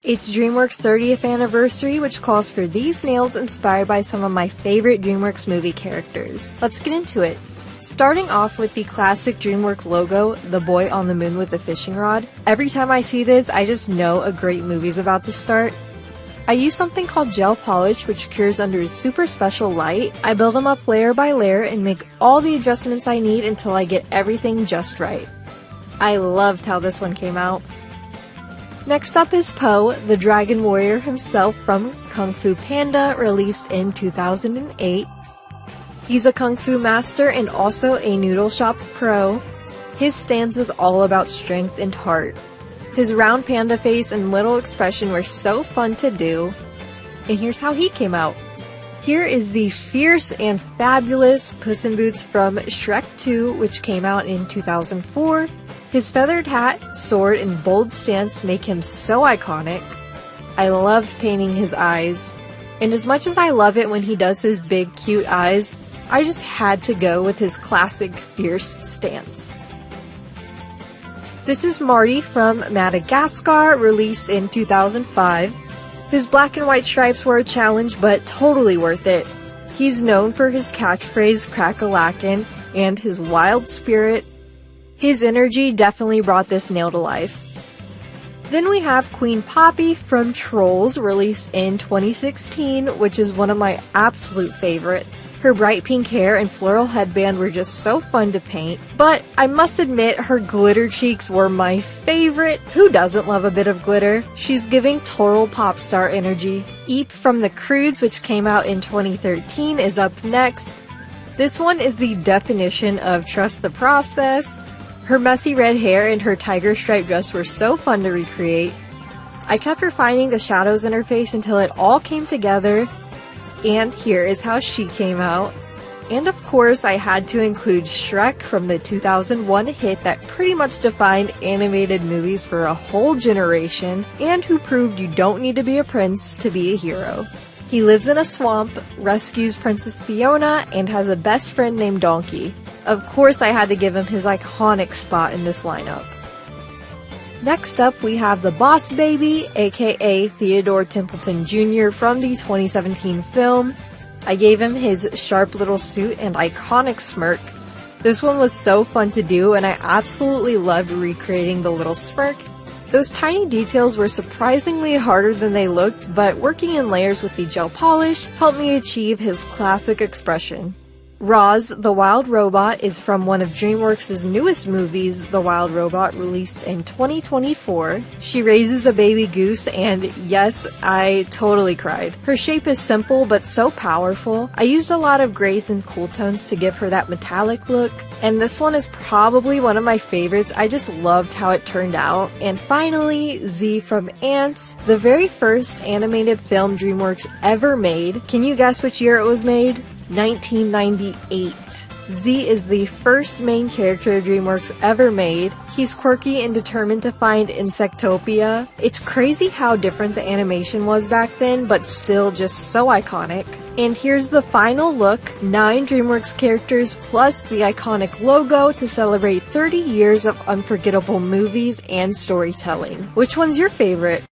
It's DreamWorks' 30th anniversary, which calls for these nails inspired by some of my favorite DreamWorks movie characters. Let's get into it. Starting off with the classic DreamWorks logo, the boy on the moon with a fishing rod. Every time I see this, I just know a great movie's about to start. I use something called gel polish, which cures under super special light. I build them up layer by layer and make all the adjustments I need until I get everything just right. I loved how this one came out. Next up is Po, the dragon warrior himself from Kung Fu Panda, released in 2008. He's a Kung Fu master and also a noodle shop pro. His stance is all about strength and heart. His round panda face and little expression were so fun to do. And here's how he came out. Here is the fierce and fabulous Puss in Boots from Shrek 2, which came out in 2004. His feathered hat, sword, and bold stance make him so iconic. I loved painting his eyes. And as much as I love it when he does his big cute eyes, I just had to go with his classic fierce stance. This is Marty from Madagascar, released in 2005. His black and white stripes were a challenge, but totally worth it. He's known for his catchphrase, crack-a-lackin', and his wild spirit. His energy definitely brought this nail to life. Then we have Queen Poppy from Trolls, released in 2016, which is one of my absolute favorites. Her bright pink hair and floral headband were just so fun to paint, but I must admit her glitter cheeks were my favorite. Who doesn't love a bit of glitter? She's giving total pop star energy. Eep from The Croods, which came out in 2013, is up next. This one is the definition of trust the process. Her messy red hair and her tiger stripe dress were so fun to recreate. I kept refining the shadows in her face until it all came together, and here is how she came out. And of course, I had to include Shrek from the 2001 hit that pretty much defined animated movies for a whole generation, and who proved you don't need to be a prince to be a hero. He lives in a swamp, rescues Princess Fiona, and has a best friend named Donkey. Of course, I had to give him his iconic spot in this lineup. Next up, we have the Boss Baby, aka Theodore Templeton Jr. from the 2017 film. I gave him his sharp little suit and iconic smirk. This one was so fun to do, and I absolutely loved recreating the little smirk. Those tiny details were surprisingly harder than they looked, but working in layers with the gel polish helped me achieve his classic expression. Roz, the Wild Robot, is from one of DreamWorks' newest movies, The Wild Robot, released in 2024. She raises a baby goose, and yes, I totally cried. Her shape is simple but so powerful. I used a lot of grays and cool tones to give her that metallic look, and this one is probably one of my favorites. I just loved how it turned out. And finally, Z from Ants, the very first animated film DreamWorks ever made. Can you guess which year it was made? 1998. Z is the first main character DreamWorks ever made. He's quirky and determined to find Insectopia. It's crazy how different the animation was back then, but still just so iconic. And here's the final look, 9 DreamWorks characters plus the iconic logo to celebrate 30 years of unforgettable movies and storytelling. Which one's your favorite?